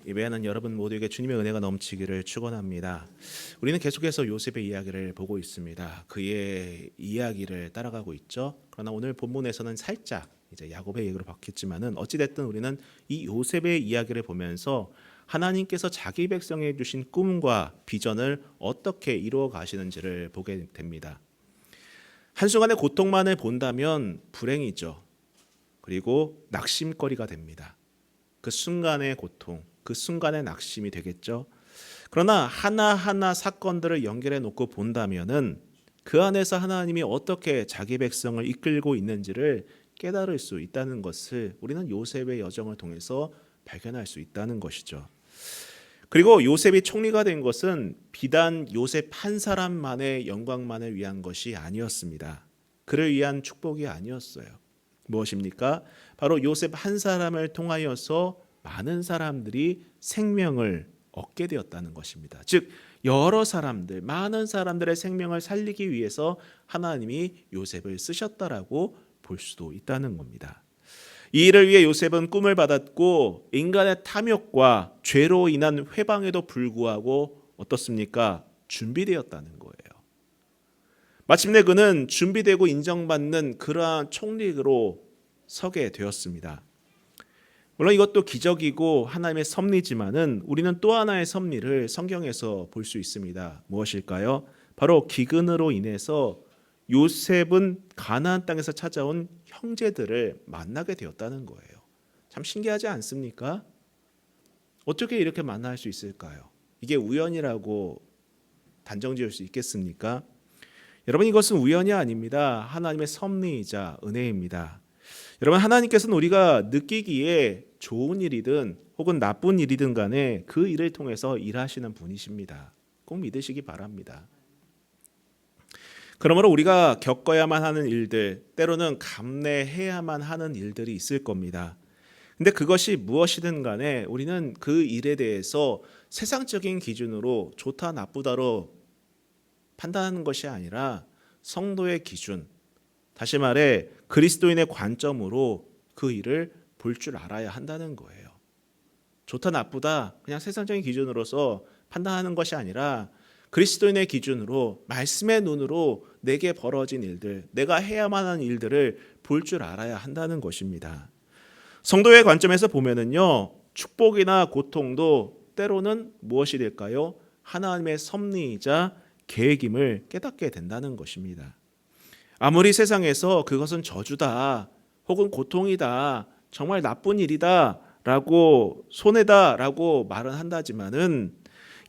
예배하는 여러분 모두에게 주님의 은혜가 넘치기를 축원합니다. 우리는 계속해서 요셉의 이야기를 보고 있습니다. 그의 이야기를 따라가고 있죠. 그러나 오늘 본문에서는 살짝 이제 야곱의 얘기로 바뀌었지만은 어찌 됐든 우리는 이 요셉의 이야기를 보면서 하나님께서 자기 백성에 주신 꿈과 비전을 어떻게 이루어 가시는지를 보게 됩니다. 한순간의 고통만을 본다면 불행이죠. 그리고 낙심거리가 됩니다. 그 순간의 고통, 그 순간의 낙심이 되겠죠. 그러나 하나하나 사건들을 연결해 놓고 본다면은 그 안에서 하나님이 어떻게 자기 백성을 이끌고 있는지를 깨달을 수 있다는 것을 우리는 요셉의 여정을 통해서 발견할 수 있다는 것이죠. 그리고 요셉이 총리가 된 것은 비단 요셉 한 사람만의 영광만을 위한 것이 아니었습니다. 그를 위한 축복이 아니었어요. 무엇입니까? 바로 요셉 한 사람을 통하여서 많은 사람들이 생명을 얻게 되었다는 것입니다. 즉 여러 사람들, 많은 사람들의 생명을 살리기 위해서 하나님이 요셉을 쓰셨다라고 볼 수도 있다는 겁니다. 이 일을 위해 요셉은 꿈을 받았고 인간의 탐욕과 죄로 인한 회방에도 불구하고 어떻습니까? 준비되었다는 거예요. 마침내 그는 준비되고 인정받는 그러한 총리로 서게 되었습니다. 물론 이것도 기적이고 하나님의 섭리지만은 우리는 또 하나의 섭리를 성경에서 볼 수 있습니다. 무엇일까요? 바로 기근으로 인해서 요셉은 가나안 땅에서 찾아온 형제들을 만나게 되었다는 거예요. 참 신기하지 않습니까? 어떻게 이렇게 만날 수 있을까요? 이게 우연이라고 단정 지을 수 있겠습니까? 여러분 이것은 우연이 아닙니다. 하나님의 섭리이자 은혜입니다. 여러분 하나님께서는 우리가 느끼기에 좋은 일이든 혹은 나쁜 일이든 간에 그 일을 통해서 일하시는 분이십니다. 꼭 믿으시기 바랍니다. 그러므로 우리가 겪어야만 하는 일들, 때로는 감내해야만 하는 일들이 있을 겁니다. 근데 그것이 무엇이든 간에 우리는 그 일에 대해서 세상적인 기준으로 좋다 나쁘다로 판단하는 것이 아니라 성도의 기준, 다시 말해 그리스도인의 관점으로 그 일을 볼 줄 알아야 한다는 거예요. 좋다 나쁘다 그냥 세상적인 기준으로서 판단하는 것이 아니라 그리스도인의 기준으로 말씀의 눈으로 내게 벌어진 일들, 내가 해야만 하는 일들을 볼 줄 알아야 한다는 것입니다. 성도의 관점에서 보면은요, 축복이나 고통도 때로는 무엇이 될까요? 하나님의 섭리이자 계획임을 깨닫게 된다는 것입니다. 아무리 세상에서 그것은 저주다 혹은 고통이다 정말 나쁜 일이다 라고 손해다 라고 말은 한다지만은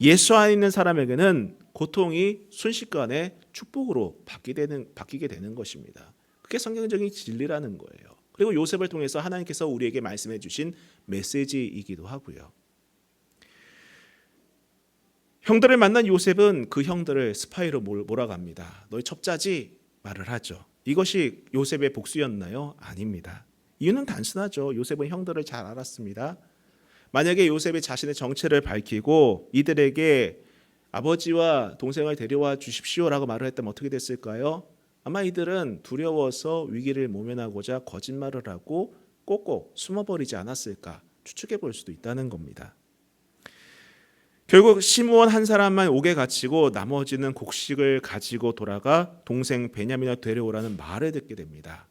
예수 안에 있는 사람에게는 고통이 순식간에 축복으로 바뀌게 되는 것입니다. 그게 성경적인 진리라는 거예요. 그리고 요셉을 통해서 하나님께서 우리에게 말씀해 주신 메시지이기도 하고요. 형들을 만난 요셉은 그 형들을 스파이로 몰아갑니다. 너희 첩자지? 말을 하죠. 이것이 요셉의 복수였나요? 아닙니다. 이유는 단순하죠. 요셉은 형들을 잘 알았습니다. 만약에 요셉이 자신의 정체를 밝히고 이들에게 아버지와 동생을 데려와 주십시오라고 말을 했다면 어떻게 됐을까요? 아마 이들은 두려워서 위기를 모면하고자 거짓말을 하고 꼭꼭 숨어버리지 않았을까 추측해 볼 수도 있다는 겁니다. 결국 시므온 한 사람만 옥에 갇히고 나머지는 곡식을 가지고 돌아가 동생 베냐민을 데려오라는 말을 듣게 됩니다.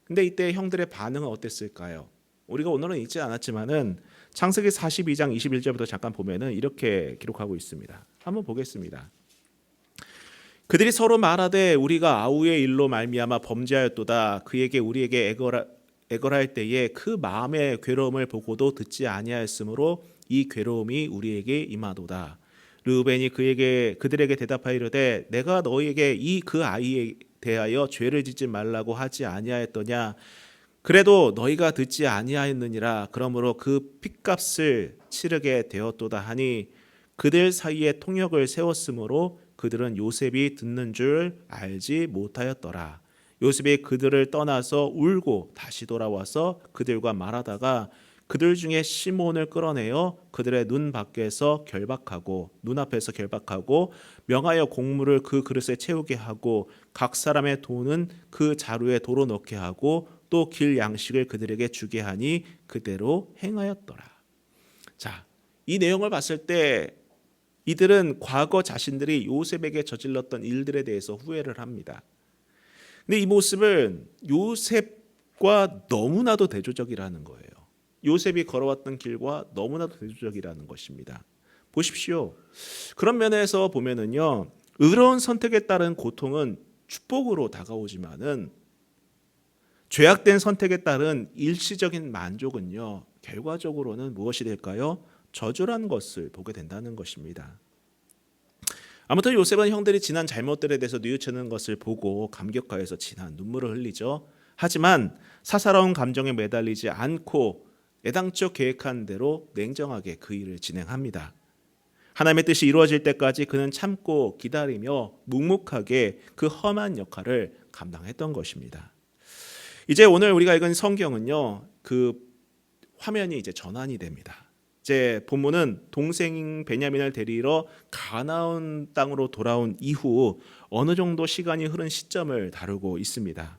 근데 이때 형들의 반응은 어땠을까요? 우리가 오늘은 읽지 않았지만은 창세기 42장 21절부터 잠깐 보면은 이렇게 기록하고 있습니다. 한번 보겠습니다. 그들이 서로 말하되 우리가 아우의 일로 말미암아 범죄하였도다. 그에게 우리에게 애걸할 때에 그 마음의 괴로움을 보고도 듣지 아니하였으므로 이 괴로움이 우리에게 임하도다. 르우벤이 그들에게 대답하이르되 내가 너희에게 그 아이에 대하여 죄를 짓지 말라고 하지 아니하였더냐. 그래도 너희가 듣지 아니하였느니라. 그러므로 그 핏값을 치르게 되었도다 하니 그들 사이에 통역을 세웠으므로 그들은 요셉이 듣는 줄 알지 못하였더라. 요셉이 그들을 떠나서 울고 다시 돌아와서 그들과 말하다가 그들 중에 시몬을 끌어내어 그들의 눈앞에서 결박하고 명하여 곡물을 그 그릇에 채우게 하고 각 사람의 돈은 그 자루에 도로 넣게 하고 또 길 양식을 그들에게 주게 하니 그대로 행하였더라. 자, 이 내용을 봤을 때 이들은 과거 자신들이 요셉에게 저질렀던 일들에 대해서 후회를 합니다. 근데 이 모습은 요셉과 너무나도 대조적이라는 거예요. 요셉이 걸어왔던 길과 너무나도 대조적이라는 것입니다. 보십시오. 그런 면에서 보면은요, 의로운 선택에 따른 고통은 축복으로 다가오지만은 죄악된 선택에 따른 일시적인 만족은요, 결과적으로는 무엇이 될까요? 저주라는 것을 보게 된다는 것입니다. 아무튼 요셉은 형들이 지난 잘못들에 대해서 뉘우치는 것을 보고 감격하여서 진한 눈물을 흘리죠. 하지만 사사로운 감정에 매달리지 않고 애당초 계획한 대로 냉정하게 그 일을 진행합니다. 하나님의 뜻이 이루어질 때까지 그는 참고 기다리며 묵묵하게 그 험한 역할을 감당했던 것입니다. 이제 오늘 우리가 읽은 성경은요, 그 화면이 이제 전환이 됩니다. 이제 본문은 동생 베냐민을 데리러 가나안 땅으로 돌아온 이후 어느 정도 시간이 흐른 시점을 다루고 있습니다.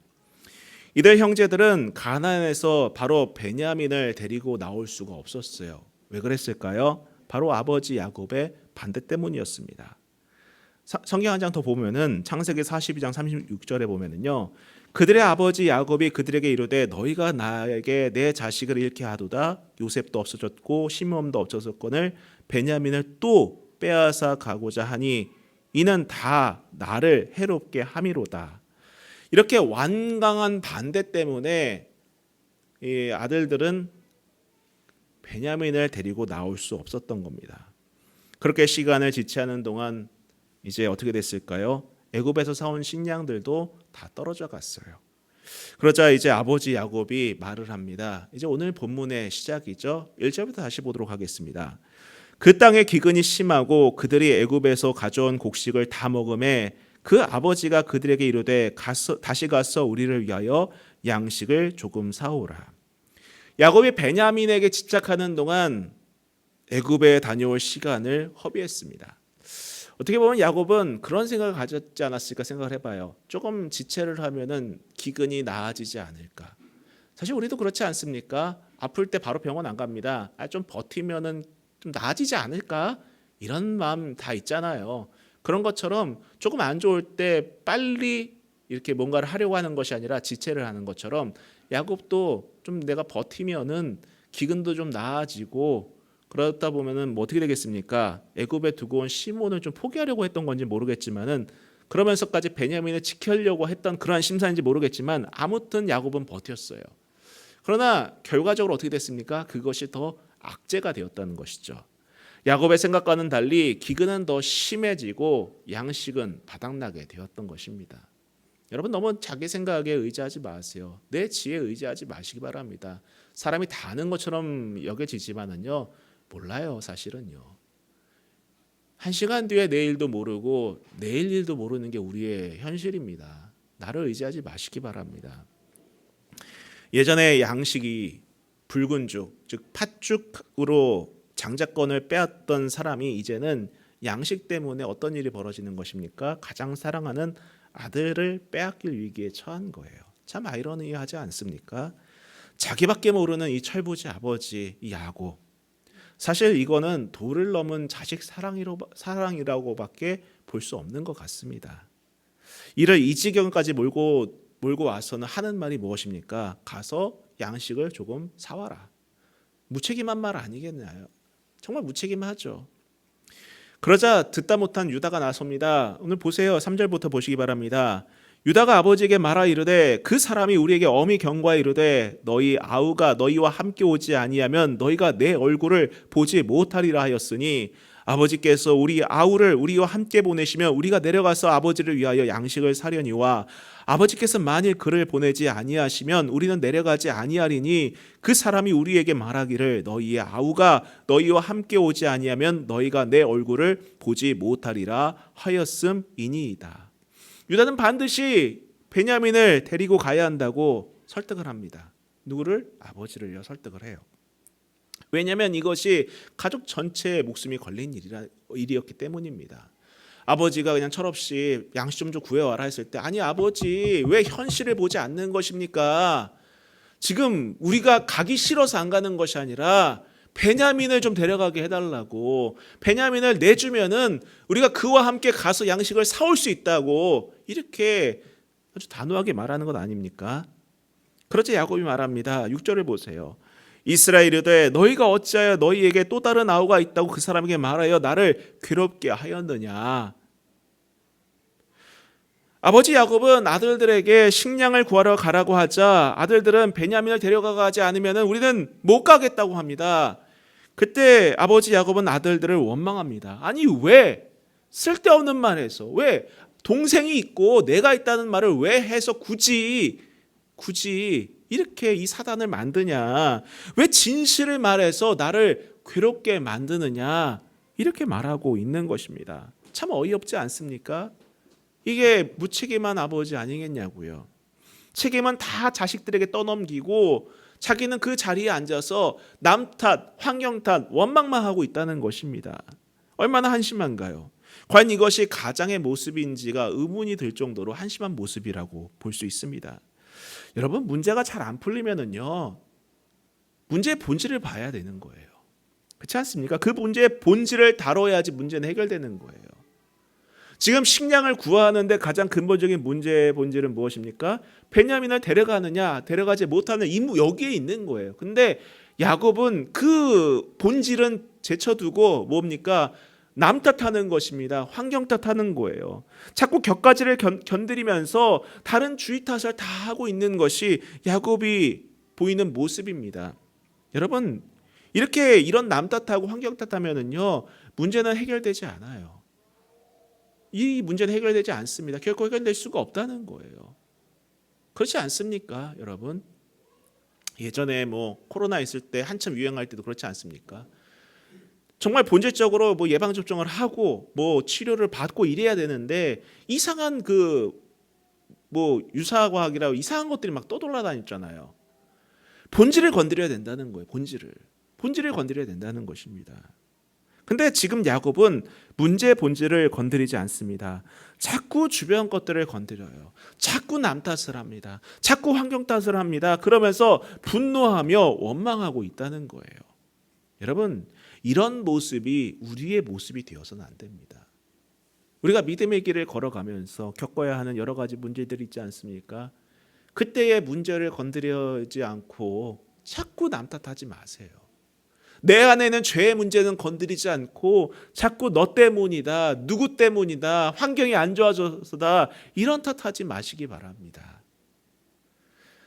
이들 형제들은 가나안에서 바로 베냐민을 데리고 나올 수가 없었어요. 왜 그랬을까요? 바로 아버지 야곱의 반대 때문이었습니다. 성경 한 장 더 보면은 창세기 42장 36절에 보면은요, 그들의 아버지 야곱이 그들에게 이르되 너희가 나에게 내 자식을 잃게 하도다. 요셉도 없어졌고 시므온도 없어졌거늘 베냐민을 또 빼앗아 가고자 하니 이는 다 나를 해롭게 함이로다. 이렇게 완강한 반대 때문에 이 아들들은 베냐민을 데리고 나올 수 없었던 겁니다. 그렇게 시간을 지체하는 동안 이제 어떻게 됐을까요? 애굽에서 사온 식량들도 다 떨어져 갔어요. 그러자 이제 아버지 야곱이 말을 합니다. 이제 오늘 본문의 시작이죠. 1절부터 다시 보도록 하겠습니다. 그 땅의 기근이 심하고 그들이 애굽에서 가져온 곡식을 다 먹음에 그 아버지가 그들에게 이르되 다시 가서 우리를 위하여 양식을 조금 사오라. 야곱이 베냐민에게 집착하는 동안 애굽에 다녀올 시간을 허비했습니다. 어떻게 보면 야곱은 그런 생각을 가졌지 않았을까 생각을 해봐요. 조금 지체를 하면은 기근이 나아지지 않을까. 사실 우리도 그렇지 않습니까? 아플 때 바로 병원 안 갑니다. 좀 버티면은 좀 나아지지 않을까? 이런 마음 다 있잖아요. 그런 것처럼 조금 안 좋을 때 빨리 이렇게 뭔가를 하려고 하는 것이 아니라 지체를 하는 것처럼 야곱도 좀 내가 버티면은 기근도 좀 나아지고 그러다 보면은 뭐 어떻게 되겠습니까? 애굽에 두고 온 시몬을 좀 포기하려고 했던 건지 모르겠지만은 그러면서까지 베냐민을 지키려고 했던 그러한 심산인지 모르겠지만 아무튼 야곱은 버텼어요. 그러나 결과적으로 어떻게 됐습니까? 그것이 더 악재가 되었다는 것이죠. 야곱의 생각과는 달리 기근은 더 심해지고 양식은 바닥나게 되었던 것입니다. 여러분 너무 자기 생각에 의지하지 마세요. 내 지혜에 의지하지 마시기 바랍니다. 사람이 다 아는 것처럼 여겨지지만은요, 몰라요. 사실은요. 1시간 뒤에 내일도 모르고 내일 일도 모르는 게 우리의 현실입니다. 나를 의지하지 마시기 바랍니다. 예전에 양식이 붉은 죽, 즉 팥죽으로 장자권을 빼앗던 사람이 이제는 양식 때문에 어떤 일이 벌어지는 것입니까? 가장 사랑하는 아들을 빼앗길 위기에 처한 거예요. 참 아이러니하지 않습니까? 자기밖에 모르는 이 철부지 아버지, 이 야곱. 사실 이거는 도를 넘은 자식 사랑이라고밖에 볼 수 없는 것 같습니다. 이를 이 지경까지 몰고 와서는 하는 말이 무엇입니까? 가서 양식을 조금 사와라. 무책임한 말 아니겠나요? 정말 무책임하죠. 그러자 듣다 못한 유다가 나섭니다. 오늘 보세요. 3절부터 보시기 바랍니다. 유다가 아버지에게 말하 이르되 그 사람이 우리에게 엄히 경고하여 이르되 너희 아우가 너희와 함께 오지 아니하면 너희가 내 얼굴을 보지 못하리라 하였으니 아버지께서 우리 아우를 우리와 함께 보내시면 우리가 내려가서 아버지를 위하여 양식을 사려니와 아버지께서 만일 그를 보내지 아니하시면 우리는 내려가지 아니하리니 그 사람이 우리에게 말하기를 너희의 아우가 너희와 함께 오지 아니하면 너희가 내 얼굴을 보지 못하리라 하였음이니이다. 유다는 반드시 베냐민을 데리고 가야 한다고 설득을 합니다. 누구를? 아버지를요 설득을 해요. 왜냐하면 이것이 가족 전체의 목숨이 걸린 일이었기 때문입니다. 아버지가 그냥 철없이 양식 좀 구해와라 했을 때 아니 아버지 왜 현실을 보지 않는 것입니까? 지금 우리가 가기 싫어서 안 가는 것이 아니라 베냐민을 좀 데려가게 해달라고, 베냐민을 내주면은 우리가 그와 함께 가서 양식을 사올 수 있다고, 이렇게 아주 단호하게 말하는 것 아닙니까? 그러자 야곱이 말합니다. 6절을 보세요. 이스라엘이되 너희가 어찌하여 너희에게 또 다른 아우가 있다고 그 사람에게 말하여 나를 괴롭게 하였느냐. 아버지 야곱은 아들들에게 식량을 구하러 가라고 하자 아들들은 베냐민을 데려가지 않으면 우리는 못 가겠다고 합니다. 그때 아버지 야곱은 아들들을 원망합니다. 아니 왜 쓸데없는 말 해서, 왜 동생이 있고 내가 있다는 말을 왜 해서 굳이 이렇게 이 사단을 만드냐, 왜 진실을 말해서 나를 괴롭게 만드느냐, 이렇게 말하고 있는 것입니다. 참 어이없지 않습니까? 이게 무책임한 아버지 아니겠냐고요. 책임은 다 자식들에게 떠넘기고 자기는 그 자리에 앉아서 남 탓, 환경 탓, 원망만 하고 있다는 것입니다. 얼마나 한심한가요? 과연 이것이 가장의 모습인지가 의문이 들 정도로 한심한 모습이라고 볼 수 있습니다. 여러분, 문제가 잘 안 풀리면은요, 문제의 본질을 봐야 되는 거예요. 그렇지 않습니까? 그 문제의 본질을 다뤄야지 문제는 해결되는 거예요. 지금 식량을 구하는데 가장 근본적인 문제의 본질은 무엇입니까? 베냐민을 데려가느냐, 데려가지 못하는 임무, 여기에 있는 거예요. 근데 야곱은 그 본질은 제쳐두고 뭡니까? 남 탓하는 것입니다. 환경 탓하는 거예요. 자꾸 격가지를 견디면서 다른 주위 탓을 다 하고 있는 것이 야곱이 보이는 모습입니다. 여러분, 이런 남 탓하고 환경 탓하면은요, 문제는 해결되지 않아요. 이 문제는 해결되지 않습니다. 결코 해결될 수가 없다는 거예요. 그렇지 않습니까, 여러분? 예전에 코로나 있을 때 한참 유행할 때도 그렇지 않습니까? 정말 본질적으로 예방접종을 하고 치료를 받고 이래야 되는데 이상한 유사과학이라고 이상한 것들이 막 떠돌아다녔잖아요. 본질을 건드려야 된다는 거예요. 본질을 건드려야 된다는 것입니다. 근데 지금 야곱은 문제의 본질을 건드리지 않습니다. 자꾸 주변 것들을 건드려요. 자꾸 남 탓을 합니다. 자꾸 환경 탓을 합니다. 그러면서 분노하며 원망하고 있다는 거예요. 여러분, 이런 모습이 우리의 모습이 되어서는 안 됩니다. 우리가 믿음의 길을 걸어가면서 겪어야 하는 여러 가지 문제들이 있지 않습니까? 그때의 문제를 건드리지 않고 자꾸 남 탓하지 마세요. 내 안에 있는 죄의 문제는 건드리지 않고 자꾸 너 때문이다, 누구 때문이다, 환경이 안 좋아져서다, 이런 탓하지 마시기 바랍니다.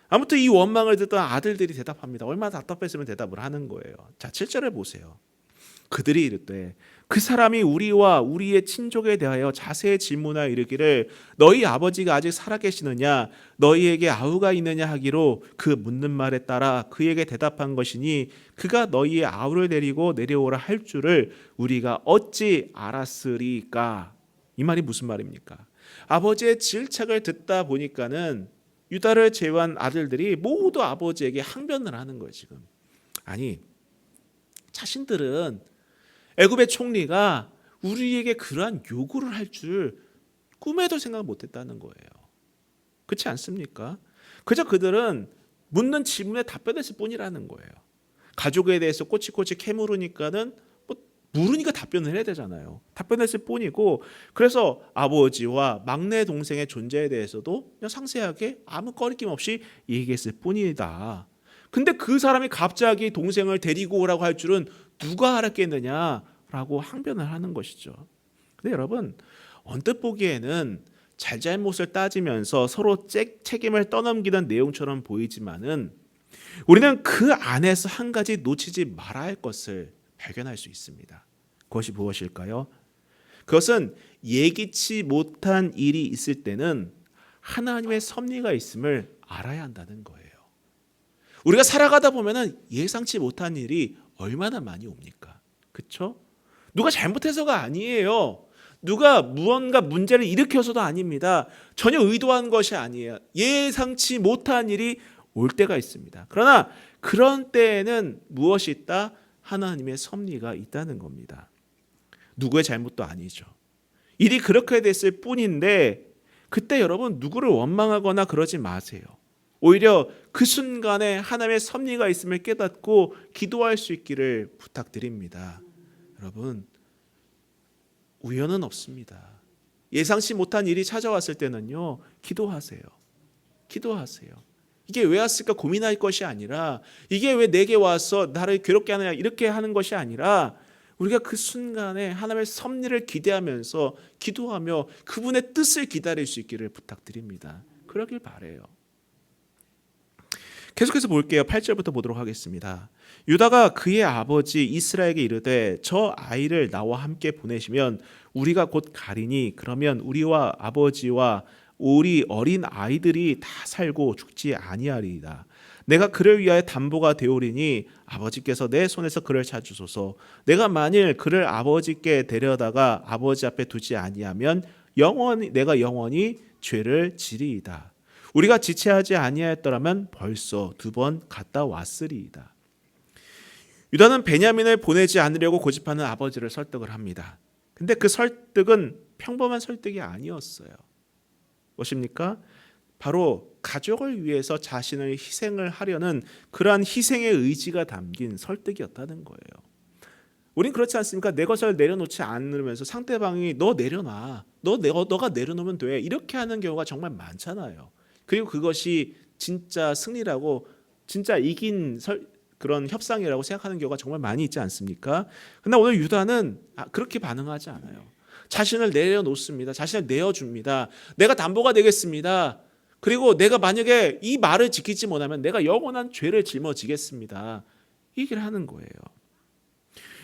아무튼 이 원망을 듣던 아들들이 대답합니다. 얼마나 답답했으면 대답을 하는 거예요. 자, 7절을 보세요. 그들이 이르되 그 사람이 우리와 우리의 친족에 대하여 자세히 질문하여 이르기를 너희 아버지가 아직 살아계시느냐, 너희에게 아우가 있느냐 하기로 그 묻는 말에 따라 그에게 대답한 것이니 그가 너희의 아우를 데리고 내려오라 할 줄을 우리가 어찌 알았으리까. 이 말이 무슨 말입니까? 아버지의 질책을 듣다 보니까는 유다를 제외한 아들들이 모두 아버지에게 항변을 하는 거예요. 지금 아니, 자신들은 애굽의 총리가 우리에게 그러한 요구를 할 줄 꿈에도 생각 못했다는 거예요. 그렇지 않습니까? 그저 그들은 묻는 질문에 답변했을 뿐이라는 거예요. 가족에 대해서 꼬치꼬치 캐물으니까는 물으니까 답변을 해야 되잖아요. 답변했을 뿐이고, 그래서 아버지와 막내 동생의 존재에 대해서도 그냥 상세하게 아무 꺼리낌 없이 얘기했을 뿐이다. 근데 그 사람이 갑자기 동생을 데리고 오라고 할 줄은 누가 알았겠느냐라고 항변을 하는 것이죠. 근데 여러분, 언뜻 보기에는 잘잘못을 따지면서 서로 책임을 떠넘기는 내용처럼 보이지만은 우리는 그 안에서 한 가지 놓치지 말아야 할 것을 발견할 수 있습니다. 그것이 무엇일까요? 그것은 예기치 못한 일이 있을 때는 하나님의 섭리가 있음을 알아야 한다는 거예요. 우리가 살아가다 보면은 예상치 못한 일이 얼마나 많이 옵니까? 그렇죠? 누가 잘못해서가 아니에요. 누가 무언가 문제를 일으켜서도 아닙니다. 전혀 의도한 것이 아니에요. 예상치 못한 일이 올 때가 있습니다. 그러나 그런 때에는 무엇이 있다? 하나님의 섭리가 있다는 겁니다. 누구의 잘못도 아니죠. 일이 그렇게 됐을 뿐인데 그때 여러분 누구를 원망하거나 그러지 마세요. 오히려 그 순간에 하나님의 섭리가 있음을 깨닫고 기도할 수 있기를 부탁드립니다. 여러분, 우연은 없습니다. 예상치 못한 일이 찾아왔을 때는요, 기도하세요. 기도하세요. 이게 왜 왔을까 고민할 것이 아니라, 이게 왜 내게 와서 나를 괴롭게 하느냐 이렇게 하는 것이 아니라, 우리가 그 순간에 하나님의 섭리를 기대하면서 기도하며 그분의 뜻을 기다릴 수 있기를 부탁드립니다. 그러길 바라요. 계속해서 볼게요. 8절부터 보도록 하겠습니다. 유다가 그의 아버지 이스라엘에게 이르되 저 아이를 나와 함께 보내시면 우리가 곧 가리니 그러면 우리와 아버지와 우리 어린 아이들이 다 살고 죽지 아니하리이다. 내가 그를 위하여 담보가 되오리니 아버지께서 내 손에서 그를 찾으소서. 내가 만일 그를 아버지께 데려다가 아버지 앞에 두지 아니하면 내가 영원히 죄를 지리이다. 우리가 지체하지 아니하였더라면 벌써 2번 갔다 왔으리이다. 유다는 베냐민을 보내지 않으려고 고집하는 아버지를 설득을 합니다. 근데 그 설득은 평범한 설득이 아니었어요. 무엇입니까? 바로 가족을 위해서 자신의 희생을 하려는 그러한 희생의 의지가 담긴 설득이었다는 거예요. 우린 그렇지 않습니까? 내 것을 내려놓지 않으면서 상대방이 너 내려놔, 너가 내려놓으면 돼, 이렇게 하는 경우가 정말 많잖아요. 그리고 그것이 진짜 승리라고, 진짜 이긴 그런 협상이라고 생각하는 경우가 정말 많이 있지 않습니까? 그러나 오늘 유다는 그렇게 반응하지 않아요. 자신을 내려놓습니다. 자신을 내어줍니다. 내가 담보가 되겠습니다. 그리고 내가 만약에 이 말을 지키지 못하면 내가 영원한 죄를 짊어지겠습니다. 이 얘기를 하는 거예요.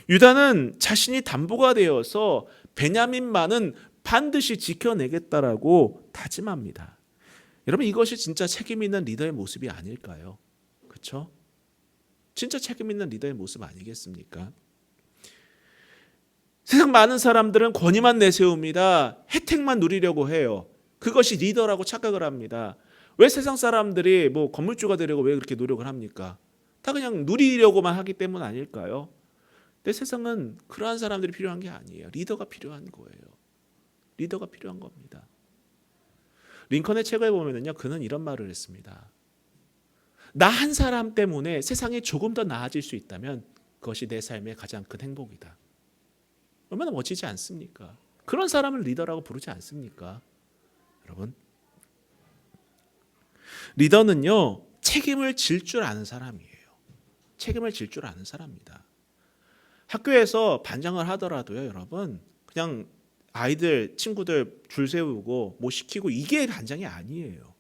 유다는 자신이 담보가 되어서 베냐민만은 반드시 지켜내겠다라고 다짐합니다. 여러분, 이것이 진짜 책임 있는 리더의 모습이 아닐까요? 그렇죠? 진짜 책임 있는 리더의 모습 아니겠습니까? 세상 많은 사람들은 권위만 내세웁니다. 혜택만 누리려고 해요. 그것이 리더라고 착각을 합니다. 왜 세상 사람들이 뭐 건물주가 되려고 왜 그렇게 노력을 합니까? 다 그냥 누리려고만 하기 때문 아닐까요? 근데 세상은 그러한 사람들이 필요한 게 아니에요. 리더가 필요한 거예요. 리더가 필요한 겁니다. 링컨의 책을 보면요, 그는 이런 말을 했습니다. 나 한 사람 때문에 세상이 조금 더 나아질 수 있다면 그것이 내 삶의 가장 큰 행복이다. 얼마나 멋지지 않습니까? 그런 사람을 리더라고 부르지 않습니까? 여러분, 리더는요, 책임을 질 줄 아는 사람이에요. 책임을 질 줄 아는 사람입니다. 학교에서 반장을 하더라도요, 여러분, 그냥 아이들, 친구들 줄 세우고 뭐 시키고 이게 반장이 아니에요.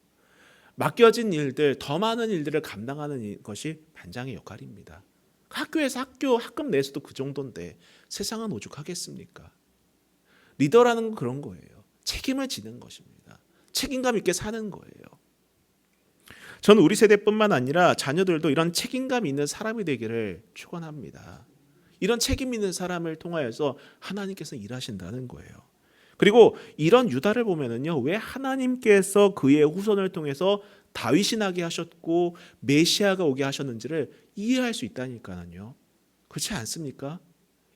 맡겨진 일들, 더 많은 일들을 감당하는 것이 반장의 역할입니다. 학교에서 학급 내에서도 그 정도인데 세상은 오죽하겠습니까? 리더라는 건 그런 거예요. 책임을 지는 것입니다. 책임감 있게 사는 거예요. 저는 우리 세대뿐만 아니라 자녀들도 이런 책임감 있는 사람이 되기를 축원합니다. 이런 책임 있는 사람을 통하여서 하나님께서 일하신다는 거예요. 그리고 이런 유다를 보면은요, 왜 하나님께서 그의 후손을 통해서 다윗이 나게 하셨고 메시아가 오게 하셨는지를 이해할 수 있다니까요. 그렇지 않습니까?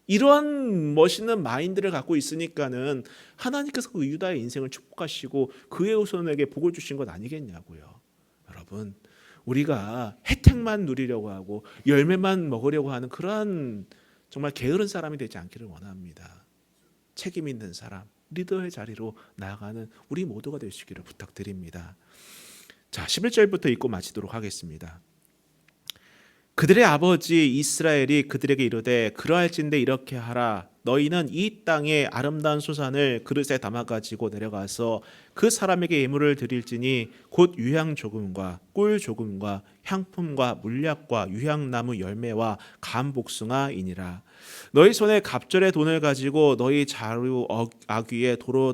이러한 멋있는 마인드를 갖고 있으니까는 하나님께서 그 유다의 인생을 축복하시고 그의 후손에게 복을 주신 것 아니겠냐고요. 여러분, 우리가 혜택만 누리려고 하고 열매만 먹으려고 하는 그러한 정말 게으른 사람이 되지 않기를 원합니다. 책임 있는 사람, 리더의 자리로 나아가는 우리 모두가 되시기를 부탁드립니다. 자, 11절부터 읽고 마치도록 하겠습니다. 그들의 아버지 이스라엘이 그들에게 이르되 그러할진대 이렇게 하라. 너희는 이 땅의 아름다운 소산을 그릇에 담아 가지고 내려가서 그 사람에게 예물을 드릴지니 곧 유향 조금과 꿀 조금과 향품과 물약과 유향나무 열매와 감복숭아이니라. 너희 손에 갑절의 돈을 가지고 너희 자루 아귀에 도로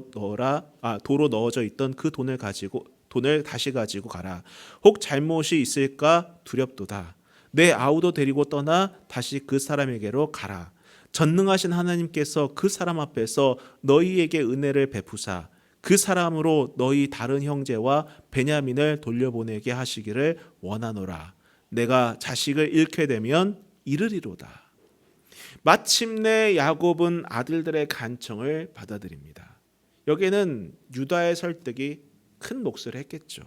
넣어져 있던 그 돈을 다시 가지고 가라. 혹 잘못이 있을까 두렵도다. 내 아우도 데리고 떠나 다시 그 사람에게로 가라. 전능하신 하나님께서 그 사람 앞에서 너희에게 은혜를 베푸사 그 사람으로 너희 다른 형제와 베냐민을 돌려보내게 하시기를 원하노라. 내가 자식을 잃게 되면 이르리로다. 마침내 야곱은 아들들의 간청을 받아들입니다. 여기에는 유다의 설득이 큰 몫을 했겠죠.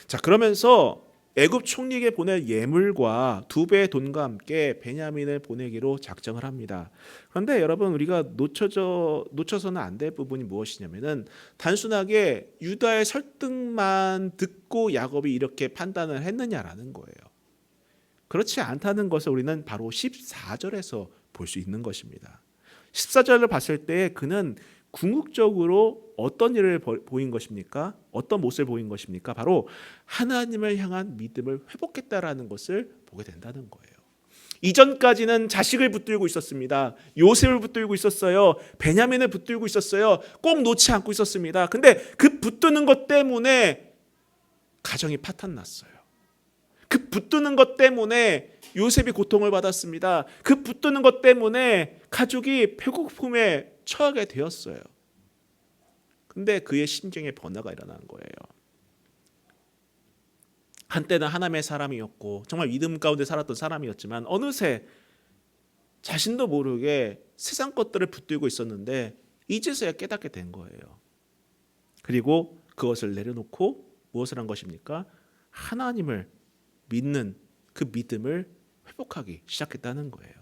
자, 그러면서 애굽 총리에게 보낼 예물과 2배의 돈과 함께 베냐민을 보내기로 작정을 합니다. 그런데 여러분, 우리가 놓쳐서는 안 될 부분이 무엇이냐면은 단순하게 유다의 설득만 듣고 야곱이 이렇게 판단을 했느냐라는 거예요. 그렇지 않다는 것을 우리는 바로 14절에서 볼 수 있는 것입니다. 14절을 봤을 때 그는 궁극적으로 어떤 일을 보인 것입니까? 어떤 모습을 보인 것입니까? 바로 하나님을 향한 믿음을 회복했다라는 것을 보게 된다는 거예요. 이전까지는 자식을 붙들고 있었습니다. 요셉을 붙들고 있었어요. 베냐민을 붙들고 있었어요. 꼭 놓지 않고 있었습니다. 근데 그 붙드는 것 때문에 가정이 파탄났어요. 그 붙드는 것 때문에 요셉이 고통을 받았습니다. 그 붙드는 것 때문에 가족이 배고픔에 처하게 되었어요. 근데 그의 심경에 변화가 일어난 거예요. 한때는 하나님의 사람이었고 정말 믿음 가운데 살았던 사람이었지만 어느새 자신도 모르게 세상 것들을 붙들고 있었는데 이제서야 깨닫게 된 거예요. 그리고 그것을 내려놓고 무엇을 한 것입니까? 하나님을 믿는 그 믿음을 회복하기 시작했다는 거예요.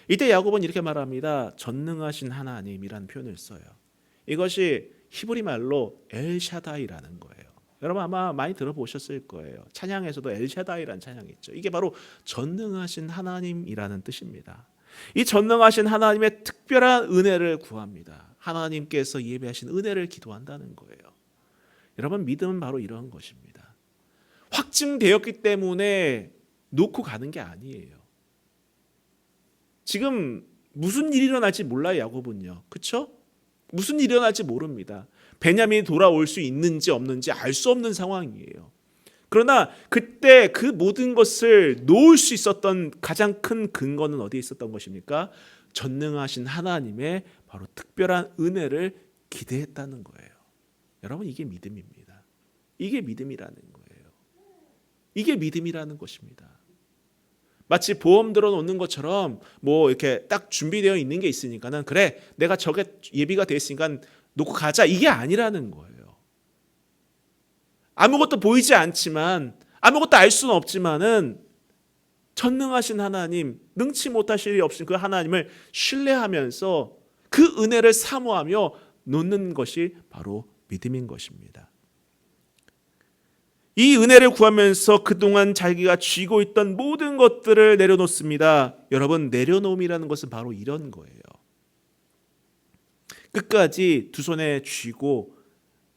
이때 야곱은 이렇게 말합니다. 전능하신 하나님이라는 표현을 써요. 이것이 히브리 말로 엘샤다이라는 거예요. 여러분 아마 많이 들어보셨을 거예요. 찬양에서도 엘샤다이라는 찬양이 있죠. 이게 바로 전능하신 하나님이라는 뜻입니다. 이 전능하신 하나님의 특별한 은혜를 구합니다. 하나님께서 예배하신 은혜를 기도한다는 거예요. 여러분 믿음은 바로 이런 것입니다. 확증되었기 때문에 놓고 가는 게 아니에요. 지금 무슨 일이 일어날지 몰라요, 야곱은요. 그렇죠? 무슨 일이 일어날지 모릅니다. 베냐민이 돌아올 수 있는지 없는지 알 수 없는 상황이에요. 그러나 그때 그 모든 것을 놓을 수 있었던 가장 큰 근거는 어디에 있었던 것입니까? 전능하신 하나님의 바로 특별한 은혜를 기대했다는 거예요. 여러분 이게 믿음입니다. 이게 믿음이라는 거예요. 이게 믿음이라는 것입니다. 마치 보험 들어놓는 것처럼 뭐 이렇게 딱 준비되어 있는 게 있으니까는 그래 내가 저게 예비가 돼 있으니까 놓고 가자 이게 아니라는 거예요. 아무것도 보이지 않지만 아무것도 알 수는 없지만은 전능하신 하나님 능치 못하실 일이 없으신 그 하나님을 신뢰하면서 그 은혜를 사모하며 놓는 것이 바로 믿음인 것입니다. 이 은혜를 구하면서 그동안 자기가 쥐고 있던 모든 것들을 내려놓습니다. 여러분 내려놓음이라는 것은 바로 이런 거예요. 끝까지 두 손에 쥐고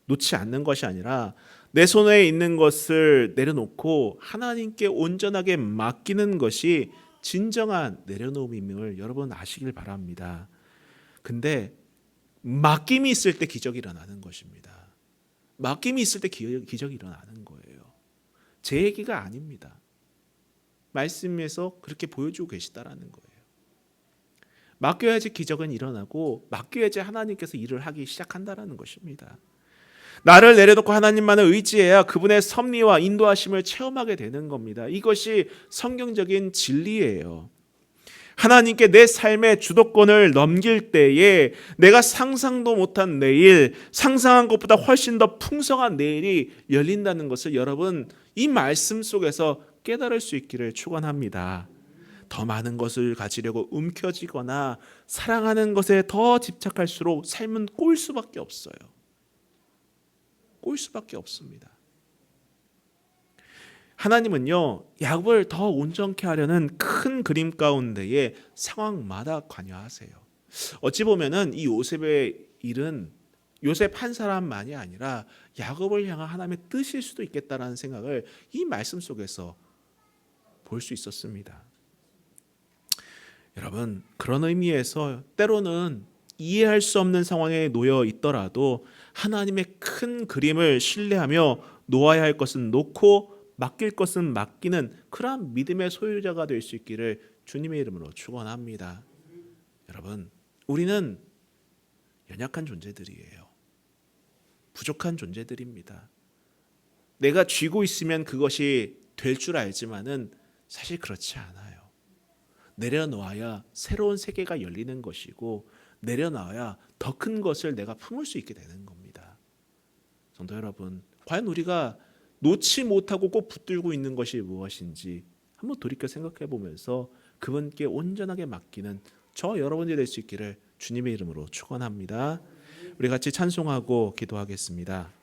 놓지 않는 것이 아니라 내 손에 있는 것을 내려놓고 하나님께 온전하게 맡기는 것이 진정한 내려놓음임을 여러분 아시길 바랍니다. 근데 맡김이 있을 때 기적이 일어나는 것입니다. 맡김이 있을 때 기적이 일어나는 거예요. 제 얘기가 아닙니다. 말씀에서 그렇게 보여주고 계시다라는 거예요. 맡겨야지 기적은 일어나고 맡겨야지 하나님께서 일을 하기 시작한다라는 것입니다. 나를 내려놓고 하나님만을 의지해야 그분의 섭리와 인도하심을 체험하게 되는 겁니다. 이것이 성경적인 진리예요. 하나님께 내 삶의 주도권을 넘길 때에 내가 상상도 못한 내일, 상상한 것보다 훨씬 더 풍성한 내일이 열린다는 것을 여러분 이 말씀 속에서 깨달을 수 있기를 축원합니다. 더 많은 것을 가지려고 움켜쥐거나 사랑하는 것에 더 집착할수록 삶은 꼬일 수밖에 없어요. 꼬일 수밖에 없습니다. 하나님은요 야곱을 더 온전케 하려는 큰 그림 가운데에 상황마다 관여하세요. 어찌 보면은 이 요셉의 일은 요셉 한 사람만이 아니라 야곱을 향한 하나님의 뜻일 수도 있겠다라는 생각을 이 말씀 속에서 볼 수 있었습니다. 여러분 그런 의미에서 때로는 이해할 수 없는 상황에 놓여 있더라도 하나님의 큰 그림을 신뢰하며 놓아야 할 것은 놓고 맡길 것은 맡기는 그러한 믿음의 소유자가 될 수 있기를 주님의 이름으로 축원합니다. 여러분 우리는 연약한 존재들이에요. 부족한 존재들입니다. 내가 쥐고 있으면 그것이 될 줄 알지만은 사실 그렇지 않아요. 내려놓아야 새로운 세계가 열리는 것이고 내려놔야 더 큰 것을 내가 품을 수 있게 되는 겁니다. 성도 여러분, 과연 우리가 놓지 못하고 꼭 붙들고 있는 것이 무엇인지 한번 돌이켜 생각해 보면서 그분께 온전하게 맡기는 저 여러분이 될 수 있기를 주님의 이름으로 축원합니다. 우리 같이 찬송하고 기도하겠습니다.